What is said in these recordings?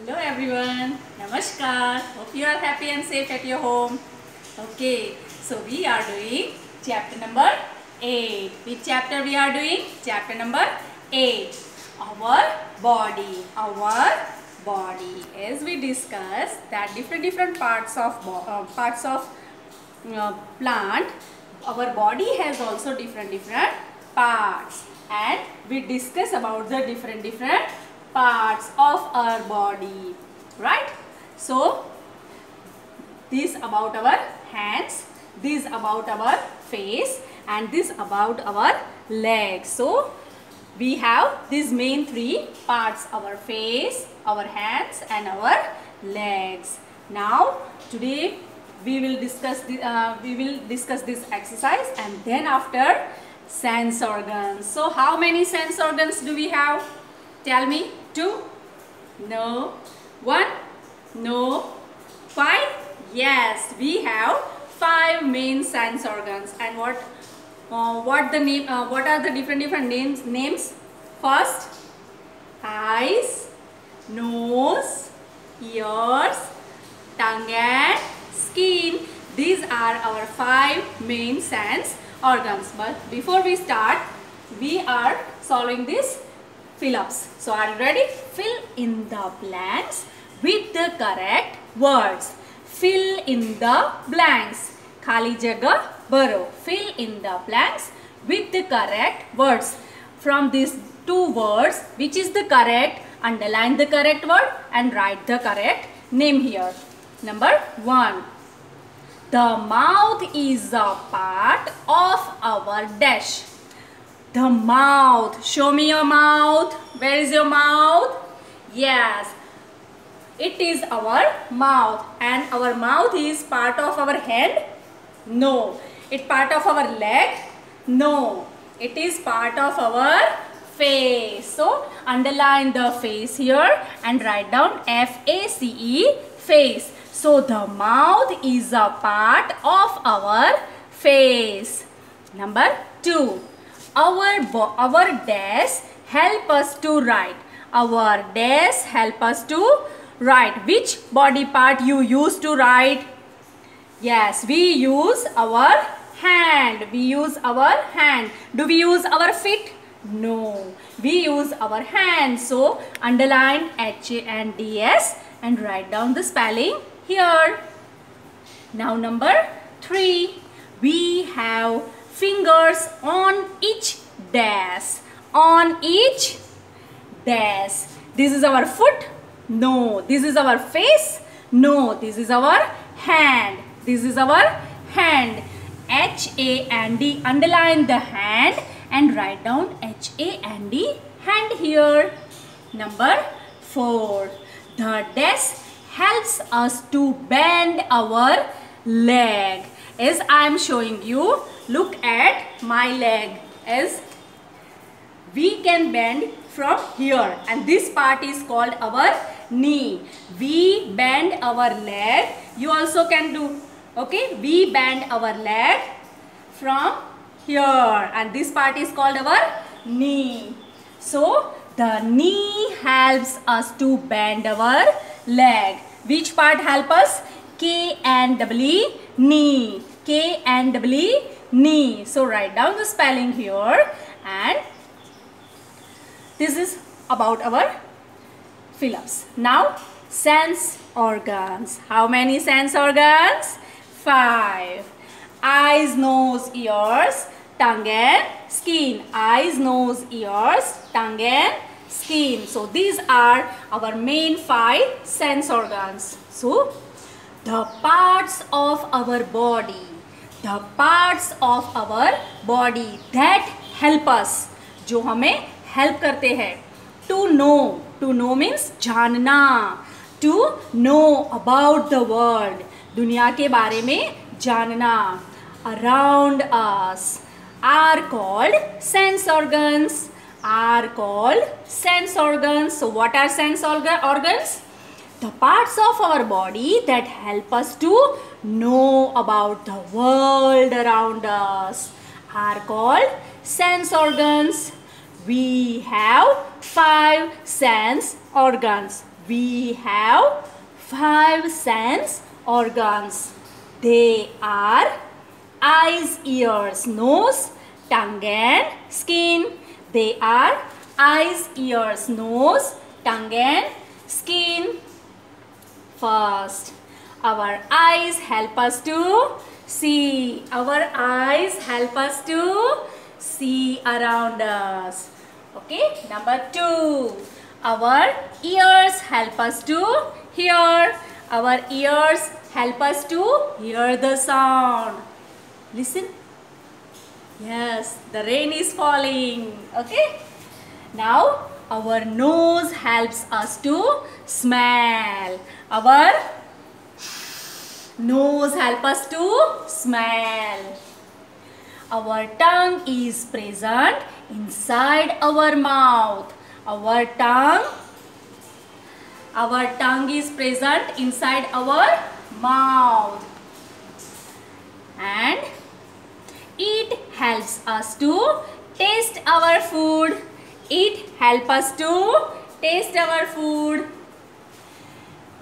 Hello everyone, Namaskar. Hope you are happy and safe at your home. Okay, so we are doing chapter number 8. Which chapter we are doing? Chapter number 8. Our body. As we discuss that different parts of plant, our body has also different parts, and we discuss about the different parts of our body, right? So this about our hands, this about our face, and this about our legs. So we have these main three parts: our face, our hands, and our legs. Now today we will discuss this exercise, and then after sense organs. So how many sense organs do we have? Tell me. 2? No. 1? No. 5? Yes, we have 5 main sense organs. And what are the different names? First, eyes, nose, ears, tongue and skin. These are our 5 main sense organs. But before we start, we are solving this fill-ups. So are you ready? Fill in the blanks with the correct words. Fill in the blanks. Khali jagah baro. Fill in the blanks with the correct words. From these 2 words, which is the correct, underline the correct word and write the correct name here. Number 1. The mouth is a part of our dash. The mouth. Show me your mouth. Where is your mouth? Yes, it is our mouth. And our mouth is part of our hand? No. It's part of our leg? No. It is part of our face. So underline the face here and write down F-A-C-E, face. So the mouth is a part of our face. Number 2. Our desk help us to write. Our desk help us to write. Which body part you use to write? Yes, we use our hand. We use our hand. Do we use our feet? No. We use our hand. So underline H-A-N-D-S and write down the spelling here. Now number 3. We have fingers on each dash. On each dash. This is our foot? No. This is our face? No. This is our hand. This is our hand. H-A-N-D. Underline the hand and write down H-A-N-D, hand here. Number 4. The desk helps us to bend our leg. As I am showing you, look at my leg. As we can bend from here, and this part is called our knee. We bend our leg. You also can do. Okay, we bend our leg from here, and this part is called our knee. So the knee helps us to bend our leg. Which part help us? K-N-E, knee. K-N-E, knee. So write down the spelling here, and this is about our fill-ups. Now sense organs. How many sense organs? 5. Eyes, nose, ears, tongue and skin. Eyes, nose, ears, tongue and skin. So these are our main 5 sense organs. So the parts of our body. The parts of our body that help us. जो हमें help करते हैं. To know. To know means जानना. To know about the world. दुनिया के बारे में जानना. Around us are called sense organs. Are called sense organs. So what are sense organs? The parts of our body that help us to know about the world around us are called sense organs. We have 5 sense organs. We have 5 sense organs. They are eyes, ears, nose, tongue and skin. They are eyes, ears, nose, tongue and skin. First, our eyes help us to see. Our eyes help us to see around us. Okay, number 2. Our ears help us to hear. Our ears help us to hear the sound. Listen. Yes, the rain is falling. Okay. Now, our nose helps us to smell. Our nose helps us to smell. Our tongue is present inside our mouth. Our tongue is present inside our mouth. And it helps us to taste our food. It helps us to taste our food.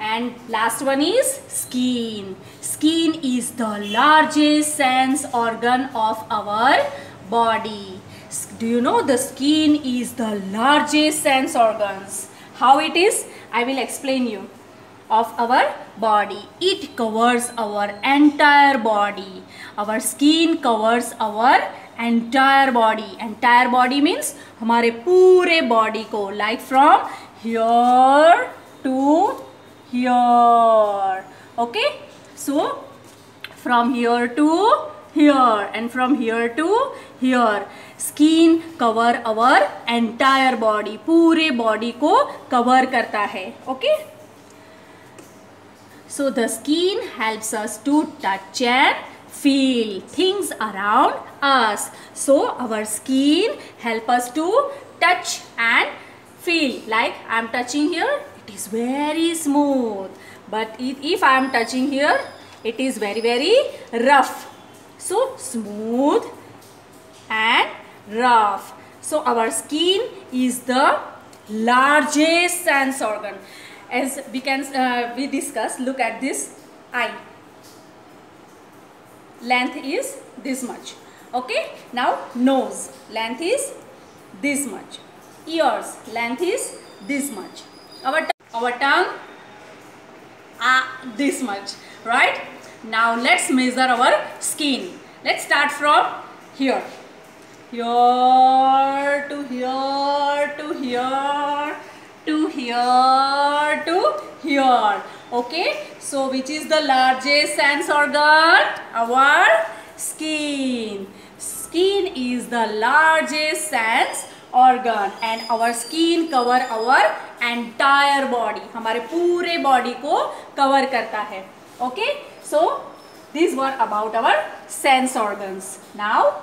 And last one is skin. Skin is the largest sense organ of our body. Do you know the skin is the largest sense organs? How it is? I will explain you. Of our body. It covers our entire body. Our skin covers our entire body. Entire body means हमारे पूरे body को, like from here to here. Okay, so from here to here and from here to here. Skin cover our entire body. पूरे body को cover करता है. Okay. So the skin helps us to touch and feel things around us. So our skin helps us to touch and feel. Like I am touching here, it is very smooth. But if I am touching here, it is very rough. So smooth and rough. So our skin is the largest sense organ. As we discuss, look at this eye. Length is this much. Okay. Now nose. Length is this much. Ears. Length is this much. Our tongue this much. Right. Now let's measure our skin. Let's start from here. Here to here to here to here to here. Okay, so which is the largest sense organ? Our skin. Skin is the largest sense organ and our skin cover our entire body. हमारे पूरे body को cover करता है. Okay, so these were about our sense organs. Now,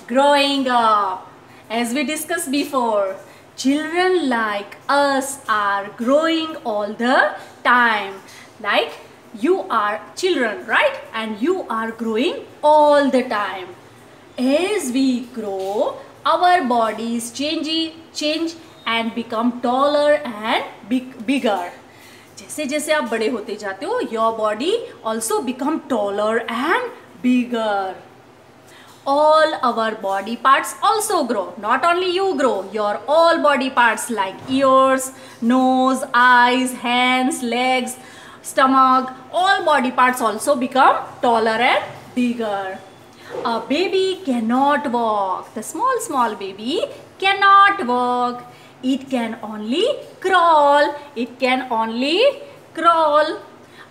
growing up, as we discussed before, children like us are growing all the time. Like you are children, right? And you are growing all the time. As we grow, our bodies change and become taller and bigger. जैसे जैसे आप बड़े होते जाते हो, your body also become taller and bigger. All our body parts also grow. Not only you grow, your all body parts like ears, nose, eyes, hands, legs, stomach, all body parts also become taller and bigger. A baby cannot walk. The small baby cannot walk. It can only crawl. It can only crawl.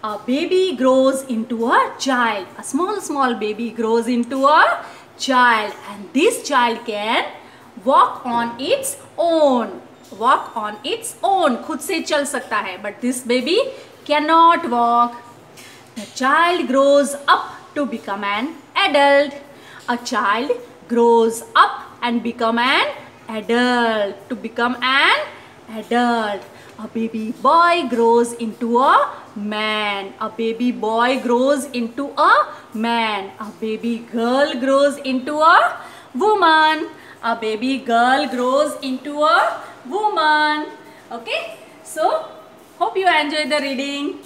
A baby grows into a child. A small baby grows into a child, and this child can walk on its own. Walk on its own. खुद से चल सकता है. But this baby cannot walk. The child grows up to become an adult. A child grows up and become an adult. To become an adult. A baby boy grows into a man. A baby boy grows into a man. A baby girl grows into a woman. A baby girl grows into a woman. Okay, so hope you enjoy the reading.